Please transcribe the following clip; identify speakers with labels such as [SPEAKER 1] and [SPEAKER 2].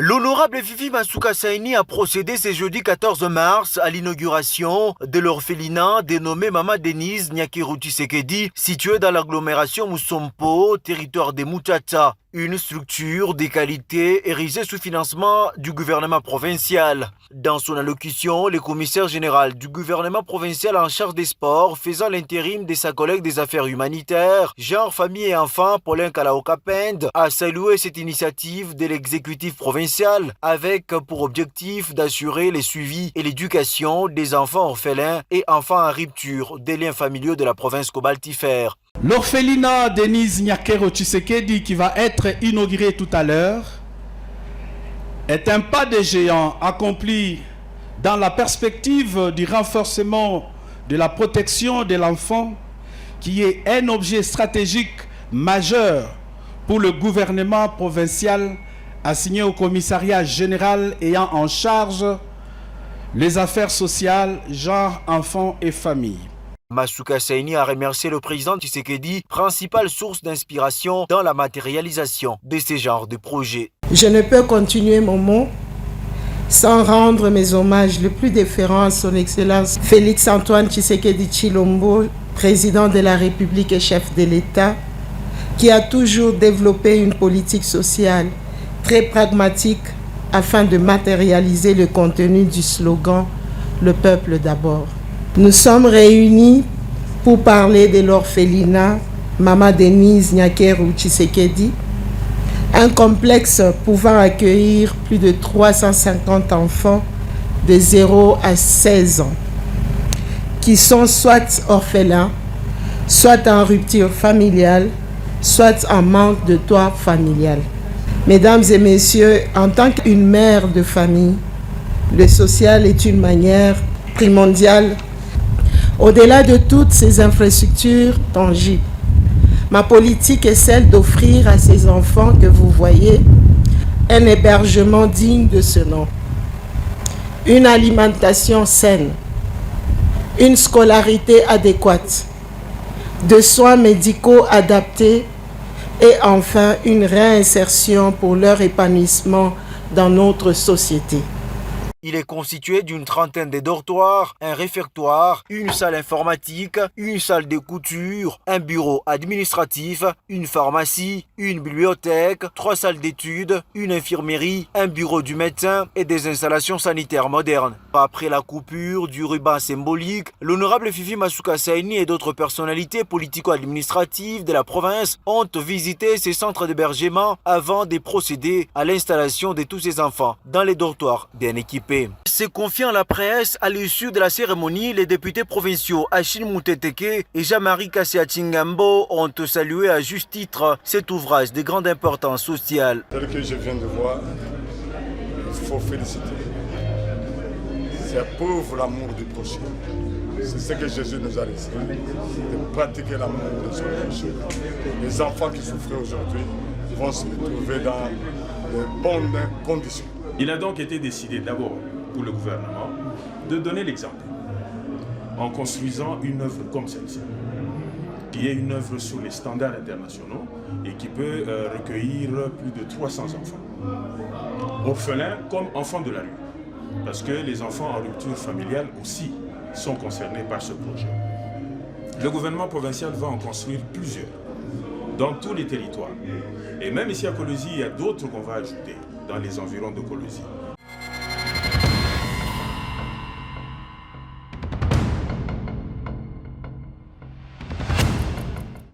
[SPEAKER 1] L'honorable Fifi Masuka Saini a procédé ce jeudi 14 mars à l'inauguration de l'orphelinat dénommé Mama Denise Nyakeru Tshisekedi, situé dans l'agglomération Musompo, territoire des Muchacha. Une structure de qualité érigée sous financement du gouvernement provincial. Dans son allocution, le commissaire général du gouvernement provincial en charge des sports, faisant l'intérim de sa collègue des affaires humanitaires, genre, famille et enfants, Paulin Kalaokapend, a salué cette initiative de l'exécutif provincial avec pour objectif d'assurer le suivi et l'éducation des enfants orphelins et enfants en rupture des liens familiaux de la province cobaltifère.
[SPEAKER 2] L'orphelinat Denise Nyakeru Tshisekedi, qui va être inauguré tout à l'heure, est un pas de géant accompli dans la perspective du renforcement de la protection de l'enfant, qui est un objet stratégique majeur pour le gouvernement provincial, assigné au commissariat général ayant en charge les affaires sociales, genre, enfants et familles.
[SPEAKER 1] Masuka Saini a remercié le président Tshisekedi, principale source d'inspiration dans la matérialisation de ce genre de projets.
[SPEAKER 3] Je ne peux continuer mon mot sans rendre mes hommages les plus déférents à son Excellence Félix Antoine Tshisekedi Tshilombo, président de la République et chef de l'État, qui a toujours développé une politique sociale très pragmatique afin de matérialiser le contenu du slogan « Le peuple d'abord ». Nous sommes réunis pour parler de l'orphelinat Mama Denise Nyakeru Tshisekedi, un complexe pouvant accueillir plus de 350 enfants de 0 à 16 ans, qui sont soit orphelins, soit en rupture familiale, soit en manque de toit familial. Mesdames et messieurs, en tant qu'une mère de famille, le social est une manière primordiale. Au-delà de toutes ces infrastructures tangibles, ma politique est celle d'offrir à ces enfants que vous voyez un hébergement digne de ce nom, une alimentation saine, une scolarité adéquate, des soins médicaux adaptés et enfin une réinsertion pour leur épanouissement dans notre société.
[SPEAKER 1] Il est constitué d'une trentaine de dortoirs, un réfectoire, une salle informatique, une salle de couture, un bureau administratif, une pharmacie, une bibliothèque, 3 salles d'études, une infirmerie, un bureau du médecin et des installations sanitaires modernes. Après la coupure du ruban symbolique, l'honorable Fifi Masuka Saini et d'autres personnalités politico-administratives de la province ont visité ces centres d'hébergement avant de procéder à l'installation de tous ces enfants dans les dortoirs bien équipés. Se confiant à la presse, à l'issue de la cérémonie, les députés provinciaux Achille Mouteteke et Jean-Marie Kassia-Chingambo ont salué à juste titre cet ouvrage de grande importance sociale.
[SPEAKER 4] Tel que je viens de voir, il faut féliciter. C'est pour l'amour du prochain. C'est ce que Jésus nous a laissé, de pratiquer l'amour de son prochain. Les enfants qui souffrent aujourd'hui vont se retrouver dans de bonnes conditions.
[SPEAKER 5] Il a donc été décidé d'abord pour le gouvernement de donner l'exemple en construisant une œuvre comme celle-ci, qui est une œuvre sur les standards internationaux et qui peut recueillir plus de 300 enfants, orphelins comme enfants de la rue, parce que les enfants en rupture familiale aussi sont concernés par ce projet. Le gouvernement provincial va en construire plusieurs dans tous les territoires. Et même ici à Kolwezi, il y a d'autres qu'on va ajouter dans les environs de Kolwezi.